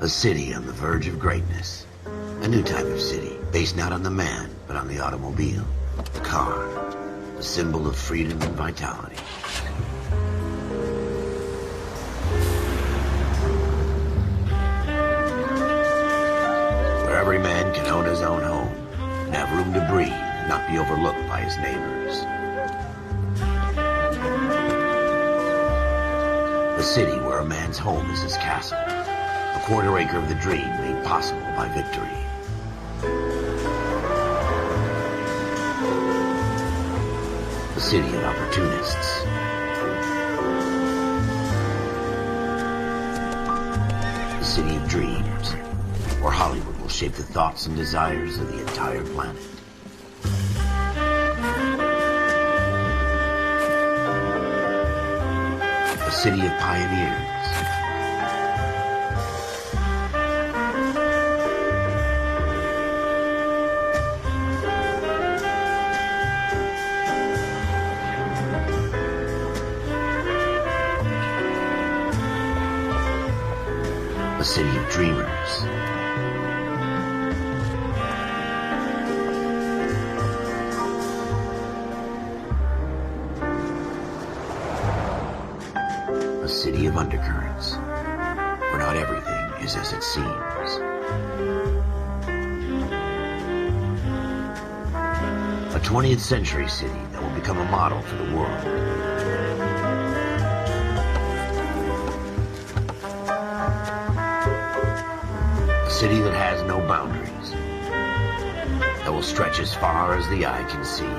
A city on the verge of greatness. A new type of city, based not on the man, but on the automobile. The car. The symbol of freedom and vitality. Where every man can own his own home, and have room to breathe, and not be overlooked by his neighbors. A city where a man's home is his castle. A quarter acre of the dream made possible by victory. A city of opportunists. A city of dreams, where Hollywood will shape the thoughts and desires of the entire planet. A city of pioneers. A city of dreamers. A city of undercurrents, where not everything is as it seems. A 20th century city that will become a model for the world. A city that has no boundaries, that will stretch as far as the eye can see.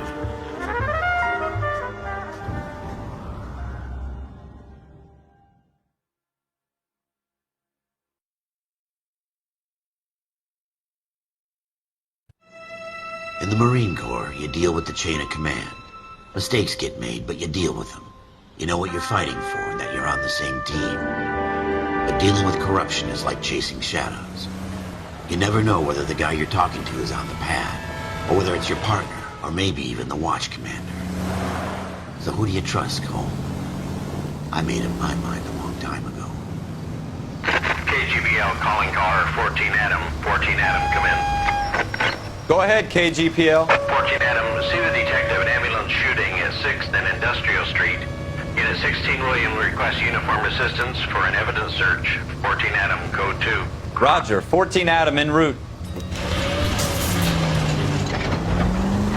In the Marine Corps, you deal with the chain of command. Mistakes get made, but you deal with them. You know what you're fighting for and that you're on the same team. But dealing with corruption is like chasing shadows. You never know whether the guy you're talking to is on the pad, or whether it's your partner, or maybe even the watch commander. So who do you trust, Cole? I made up my mind a long time ago. KGBL calling car 14 Adam. 14 Adam, come in. Go ahead, KGPL. 14 Adam, see the detective at ambulance shooting at 6th and Industrial Street. Unit 16 William requests uniform assistance for an evidence search. 14 Adam, code 2. Roger, 14 Adam en route.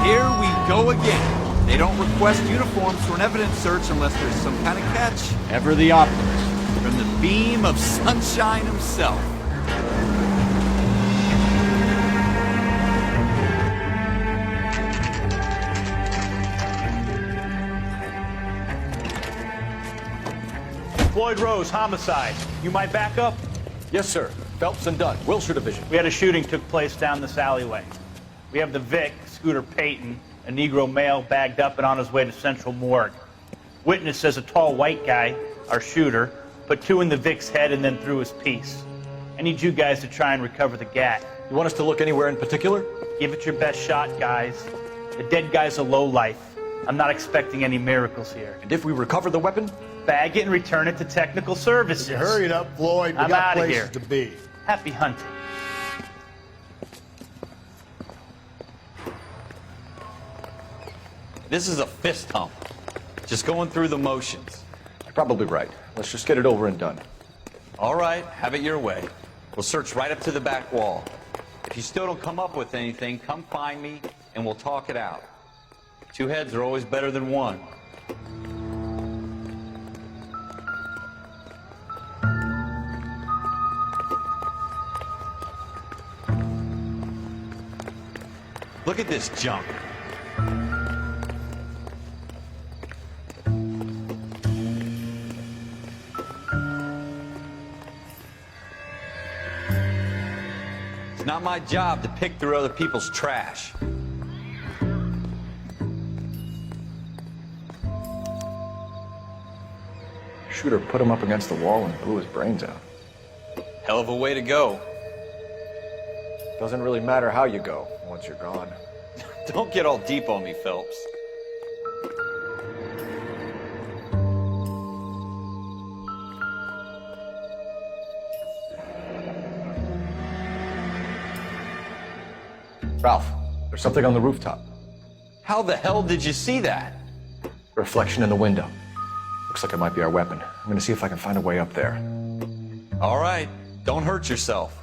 Here we go again. They don't request uniforms for an evidence search unless there's some kind of catch. Ever the optimist. From the beam of sunshine himself. Floyd Rose, Homicide. You might back up? Yes, sir. Phelps and Dunn, Wilshire Division. We had a shooting took place down this alleyway. We have the Vic, Scooter Payton, a Negro male bagged up and on his way to Central Morgue. Witness says a tall white guy, our shooter, put 2 in the Vic's head and then threw his piece. I need you guys to try and recover the gat. You want us to look anywhere in particular? Give it your best shot, guys. The dead guy's a lowlife. I'm not expecting any miracles here. And if we recover the weapon? Bag it and return it to technical services. You hurry it up, Floyd. We I'm got outta places here. to be. Happy hunting. This is a fist hump. Just going through the motions. You're probably right. Let's just get it over and done. All right, have it your way. We'll search right up to the back wall. If you still don't come up with anything, come find me and we'll talk it out. 2 heads are always better than 1. Look at this junk. It's not my job to pick through other people's trash. Shooter put him up against the wall and blew his brains out. Hell of a way to go. Doesn't really matter how you go once you're gone. Don't get all deep on me, Phelps. Ralph, there's something on the rooftop. How the hell did you see that? Reflection in the window. Looks like it might be our weapon. I'm gonna see if I can find a way up there. All right, don't hurt yourself.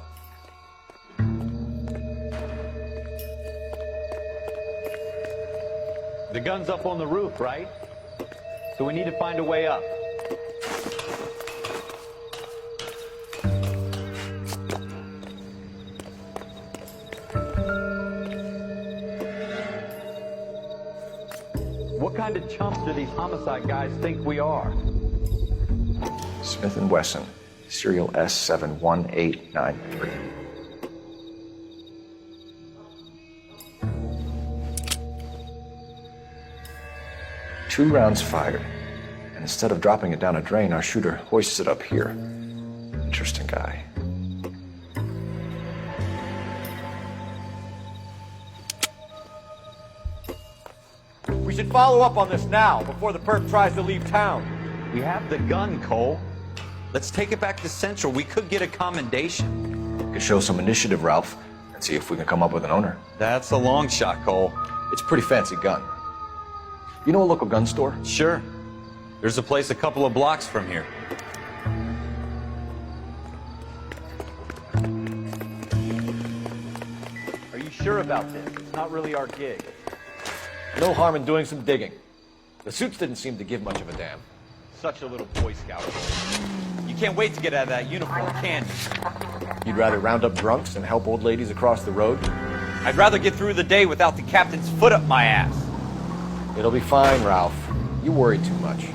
The gun's up on the roof, right? So we need to find a way up. What kind of chumps do these homicide guys think we are? Smith & Wesson, serial S71893. 2 rounds fired, and instead of dropping it down a drain, our shooter hoists it up here. Interesting guy. We should follow up on this now, before the perp tries to leave town. We have the gun, Cole. Let's take it back to Central. We could get a commendation. Could show some initiative, Ralph, and see if we can come up with an owner. That's a long shot, Cole. It's a pretty fancy gun. You know a local gun store? Sure. There's a place a couple of blocks from here. Are you sure about this? It's not really our gig. No harm in doing some digging. The suits didn't seem to give much of a damn. Such a little Boy Scout. You can't wait to get out of that uniform, can you? You'd rather round up drunks and help old ladies across the road? I'd rather get through the day without the captain's foot up my ass. It'll be fine, Ralph. You worry too much.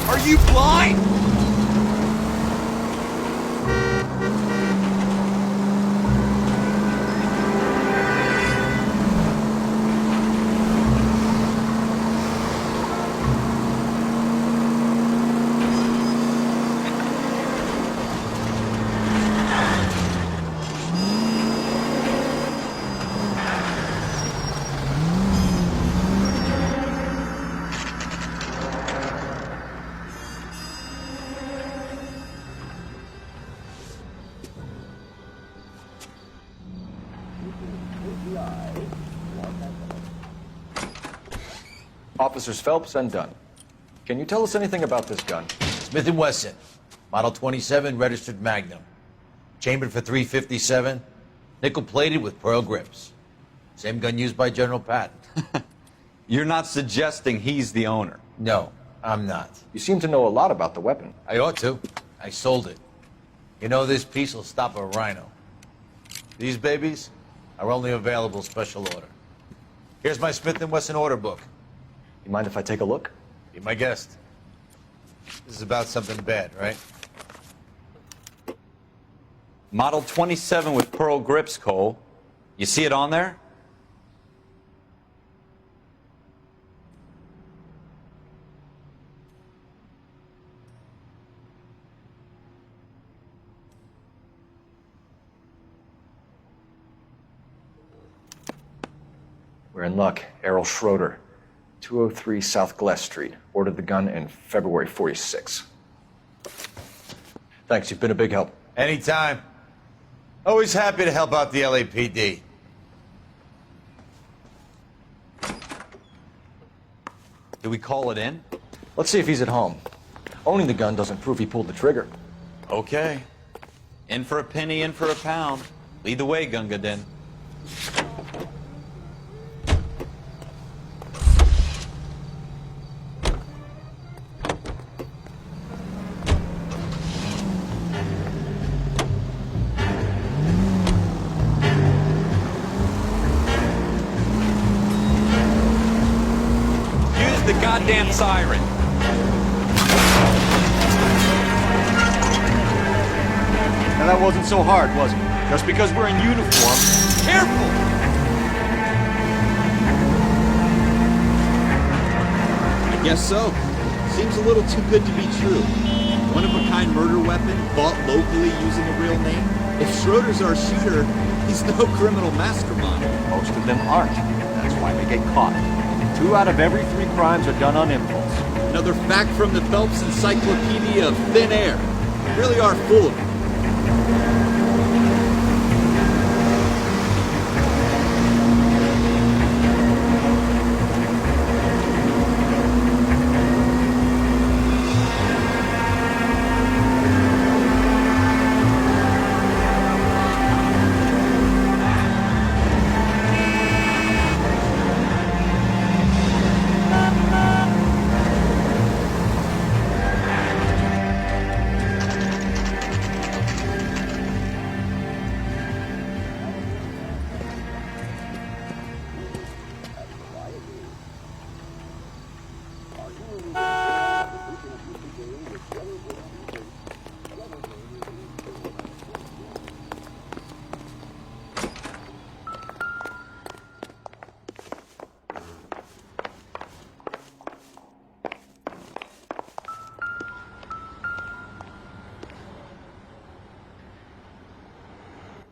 Are you blind? Officers Phelps and Dunn. Can you tell us anything about this gun? Smith & Wesson, Model 27, registered Magnum. Chambered for .357, nickel-plated with pearl grips. Same gun used by General Patton. You're not suggesting he's the owner? No, I'm not. You seem to know a lot about the weapon. I ought to. I sold it. You know, this piece will stop a rhino. These babies are only available special order. Here's my Smith & Wesson order book. You mind if I take a look? Be my guest. This is about something bad, right? Model 27 with pearl grips, Cole. You see it on there? We're in luck. Earle Schroeder, 203 South Gless Street. Ordered the gun in February '46. Thanks, you've been a big help. Anytime. Always happy to help out the LAPD. Do we call it in? Let's see if he's at home. Owning the gun doesn't prove he pulled the trigger. Okay. In for a penny, in for a pound. Lead the way, Gunga Din. The goddamn siren. Now that wasn't so hard, was it? Just because we're in uniform. Careful! I guess so. Seems a little too good to be true. One-of-a-kind murder weapon bought locally using a real name. If Schroeder's our shooter, he's no criminal mastermind. Most of them aren't. That's why they get caught. 2 out of every 3 crimes are done on impulse. Another fact from the Phelps Encyclopedia of Thin Air. We really are full of it.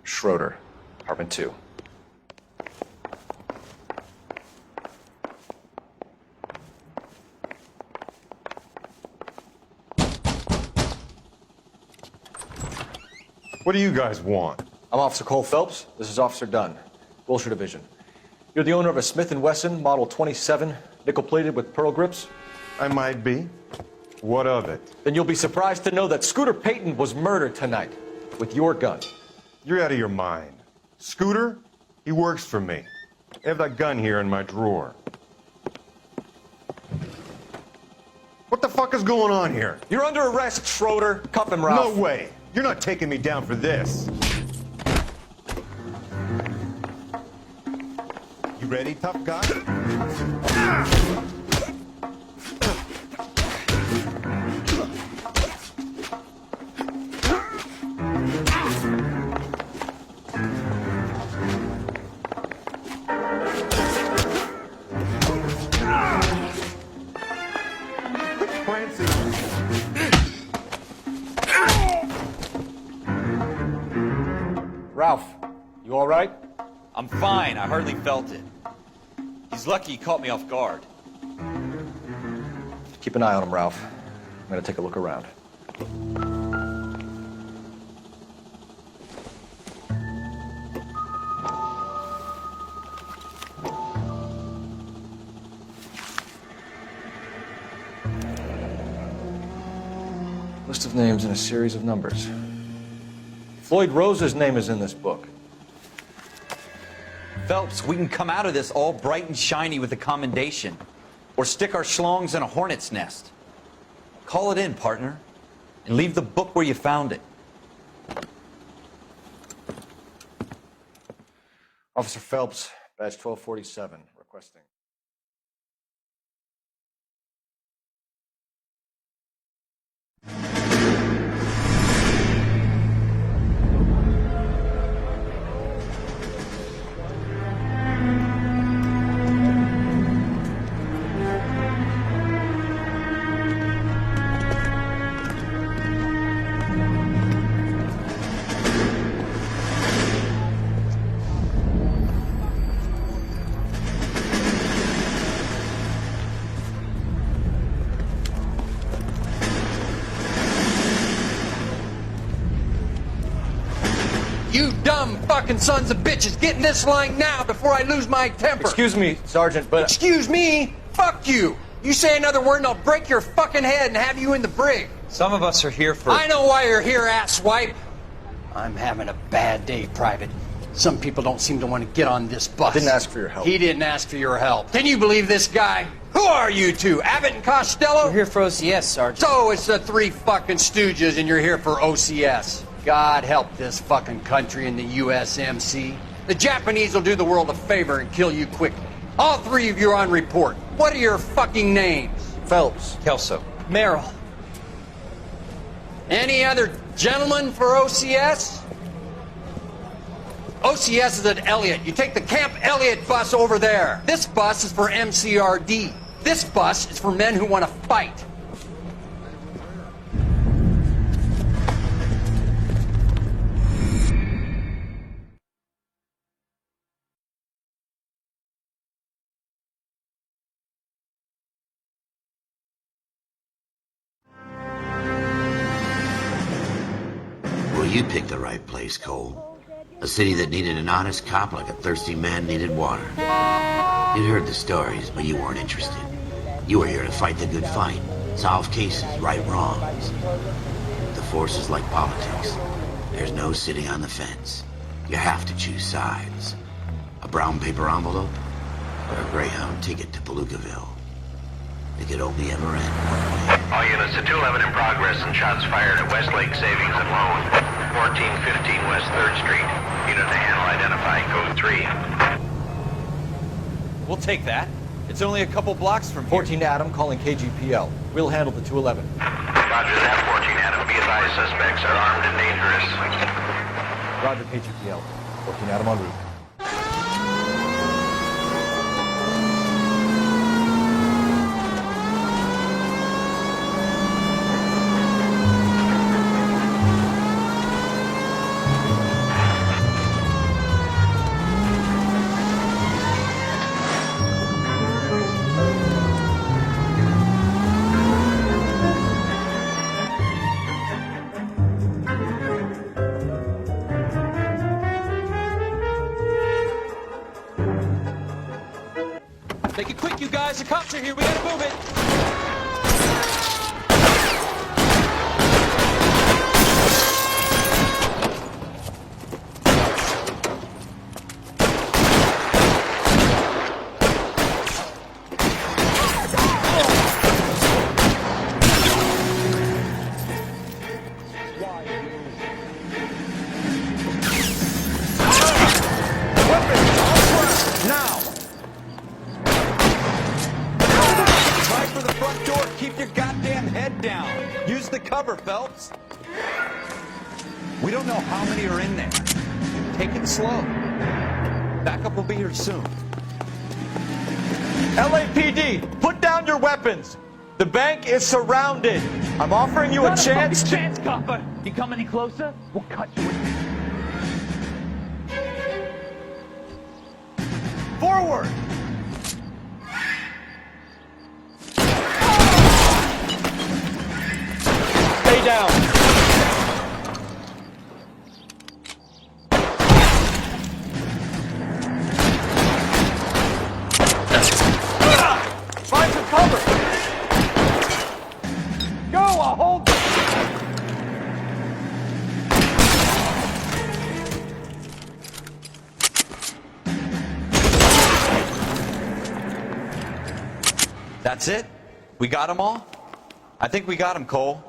Schroeder, apartment 2. What do you guys want? I'm Officer Cole Phelps. This is Officer Dunn, Wilshire Division. You're the owner of a Smith & Wesson Model 27, nickel-plated with pearl grips? I might be. What of it? Then you'll be surprised to know that Scooter Payton was murdered tonight with your gun. You're out of your mind. Scooter? He works for me. I have that gun here in my drawer. What the fuck is going on here? You're under arrest, Schroeder. Cuff him, Ralph. No way. You're not taking me down for this. You ready, tough guy? Ralph, you all right? I'm fine. I hardly felt it. He's lucky he caught me off guard. Keep an eye on him, Ralph. I'm gonna take a look around. List of names and a series of numbers. Floyd Rose's name is in this book. Phelps, we can come out of this all bright and shiny with a commendation. Or stick our schlongs in a hornet's nest. Call it in, partner. And leave the book where you found it. Officer Phelps, badge 1247, requesting. You dumb fucking sons of bitches, get in this line now before I lose my temper. Excuse me, Sergeant, but... Excuse me? Fuck you. You say another word and I'll break your fucking head and have you in the brig. Some of us are here for... I know why you're here, asswipe. I'm having a bad day, Private. Some people don't seem to want to get on this bus. Didn't ask for your help. He didn't ask for your help. Can you believe this guy? Who are you two? Abbott and Costello? We're here for OCS, Sergeant. So it's the 3 fucking stooges and you're here for OCS. God help this fucking country and the USMC. The Japanese will do the world a favor and kill you quickly. All 3 of you are on report. What are your fucking names? Phelps. Kelso. Merrill. Any other gentlemen for OCS? OCS is at Elliott. You take the Camp Elliott bus over there. This bus is for MCRD. This bus is for men who want to fight. Well, you picked the right place, Cole. A city that needed an honest cop like a thirsty man needed water. You'd heard the stories, but you weren't interested. You were here to fight the good fight, solve cases, right wrongs. The force is like politics. There's no sitting on the fence. You have to choose sides. A brown paper envelope or a Greyhound ticket to Palookaville. It could only ever end one way. All units to 211 in progress and shots fired at Westlake Savings and Loan, 1415 West 3rd Street. Unit to handle identify code 3. We'll take that. It's only a couple blocks from here. 14 Adam calling KGPL. We'll handle the 211. Roger that, 14 Adam. Be advised, suspects are armed and dangerous. Roger, KGPL. 14 Adam en route. Make it quick, you guys. The cops are here. We gotta move it. Use the cover, Phelps. We don't know how many are in there. Take it slow. Backup will be here soon. LAPD, put down your weapons. The bank is surrounded. I'm offering you a chance to... Chance, copper. You come any closer, we'll cut you with... Forward! Stay down. Find some cover. Go, I'll hold. That's it? We got them all? I think we got them, Cole.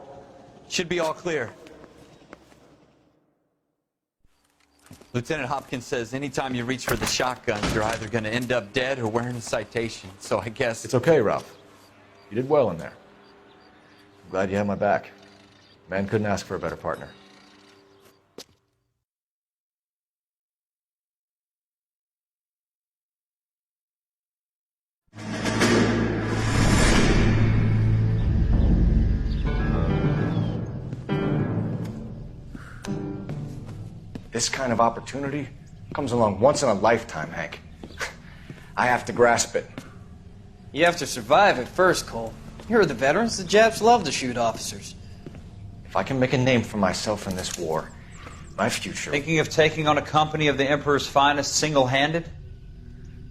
Should be all clear. Lieutenant Hopkins says anytime you reach for the shotguns, you're either going to end up dead or wearing a citation. So I guess... It's okay, Ralph. You did well in there. I'm glad you had my back. Man couldn't ask for a better partner. This kind of opportunity comes along once in a lifetime, Hank. I have to grasp it. You have to survive at first, Cole. Here are the veterans. The Japs love to shoot officers. If I can make a name for myself in this war, my future... Thinking of taking on a company of the Emperor's finest single-handed?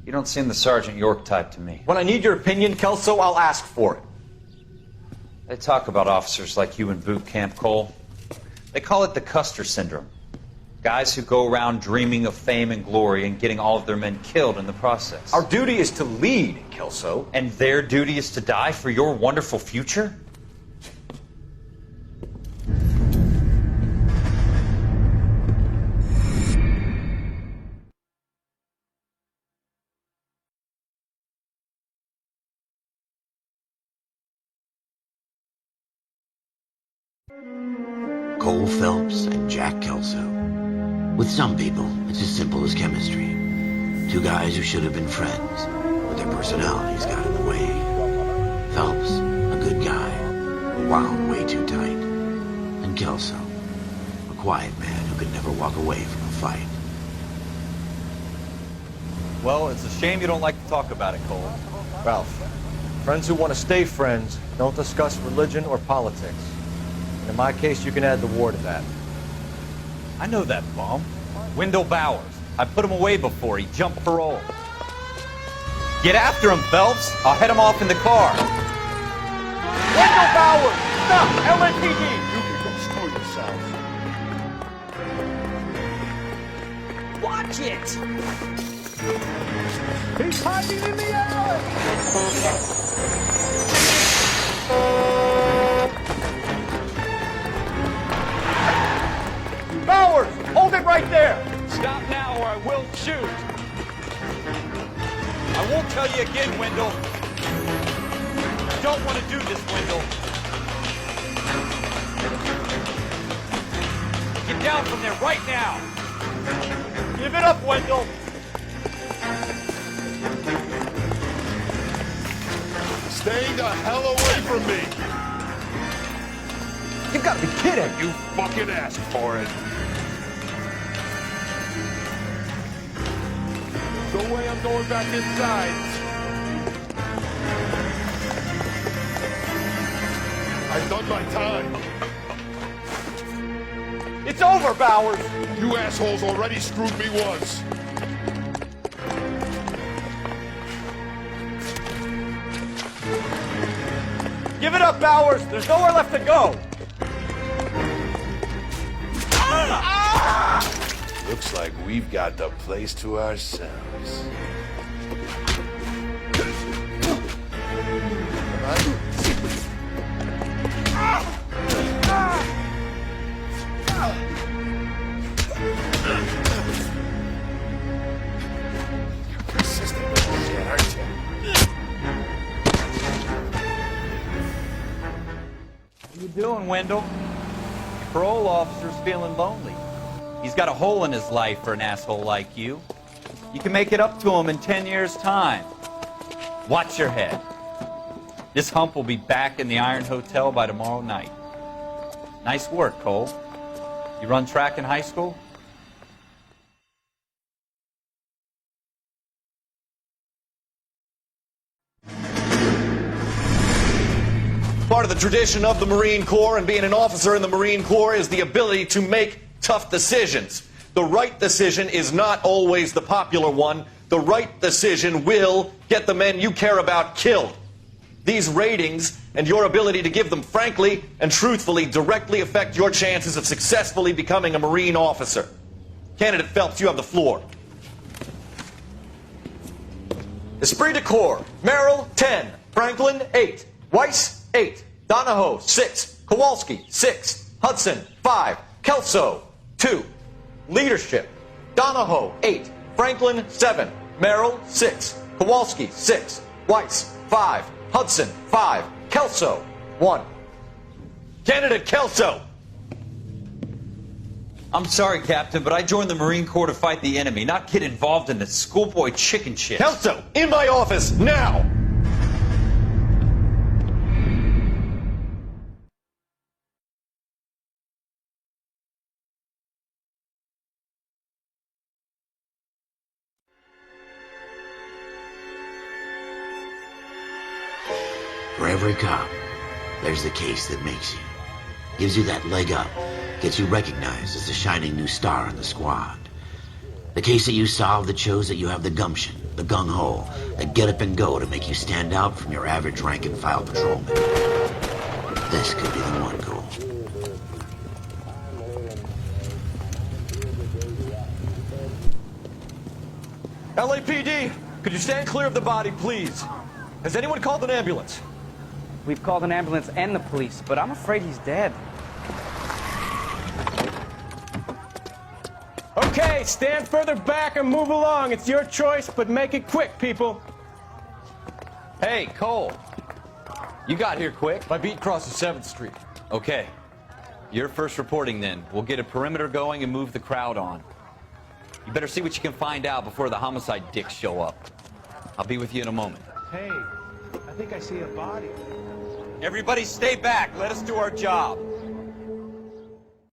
You don't seem the Sergeant York type to me. When I need your opinion, Kelso, I'll ask for it. They talk about officers like you in boot camp, Cole. They call it the Custer syndrome. Guys who go around dreaming of fame and glory and getting all of their men killed in the process. Our duty is to lead, Kelso. And their duty is to die for your wonderful future? Cole Phelps and Jack Kelso. With some people, it's as simple as chemistry. Two guys who should have been friends, but their personalities got in the way. Phelps, a good guy, wound way too tight. And Kelso, a quiet man who could never walk away from a fight. Well, it's a shame you don't like to talk about it, Cole. Ralph, friends who want to stay friends don't discuss religion or politics. And in my case, you can add the war to that. I know that bum. Wendell Bowers. I put him away before he jumped parole. Get after him, Phelps. I'll head him off in the car. Wendell Bowers! Stop! LAPD! You can go screw yourself. Watch it! He's hiding in the alley! Bowers! Hold it right there! Stop now or I will shoot. I won't tell you again, Wendell. I don't want to do this, Wendell. Get down from there right now. Give it up, Wendell! Stay the hell away from me! You've got to be kidding! You fucking asked for it. No way I'm going back inside. I've done my time. It's over, Bowers! You assholes already screwed me once. Give it up, Bowers! There's nowhere left to go! Looks like we've got the place to ourselves. What are you doing, Wendell? Your parole officer's feeling lonely. He's got a hole in his life for an asshole like you. You can make it up to him in 10 years' time. Watch your head. This hump will be back in the Iron Hotel by tomorrow night. Nice work, Cole. You run track in high school? Part of the tradition of the Marine Corps and being an officer in the Marine Corps is the ability to make tough decisions. The right decision is not always the popular one. The right decision will get the men you care about killed. These ratings and your ability to give them frankly and truthfully directly affect your chances of successfully becoming a Marine officer. Candidate Phelps, you have the floor. Esprit de Corps, Merrill, 10. Franklin, 8. Weiss, 8. Donahoe, 6. Kowalski, 6. Hudson, 5. Kelso, 2. Leadership, Donahoe, 8. Franklin, 7. Merrill, 6. Kowalski, 6. Weiss, 5. Hudson, 5. Kelso, 1. Candidate Kelso. I'm sorry, Captain, but I joined the Marine Corps to fight the enemy, not get involved in the schoolboy chicken shit. Kelso, in my office, now! For every cop, there's the case that makes you. Gives you that leg up. Gets you recognized as the shining new star in the squad. The case that you solve that shows that you have the gumption, the gung-ho, the get up and go to make you stand out from your average rank-and-file patrolman. This could be the one, Cole. LAPD, could you stand clear of the body, please? Has anyone called an ambulance? We've called an ambulance and the police, but I'm afraid he's dead. Okay, stand further back and move along. It's your choice, but make it quick, people. Hey, Cole. You got here quick. My beat crosses 7th Street. Okay. You're first reporting then. We'll get a perimeter going and move the crowd on. You better see what you can find out before the homicide dicks show up. I'll be with you in a moment. Hey, I think I see a body. Everybody stay back. Let us do our job.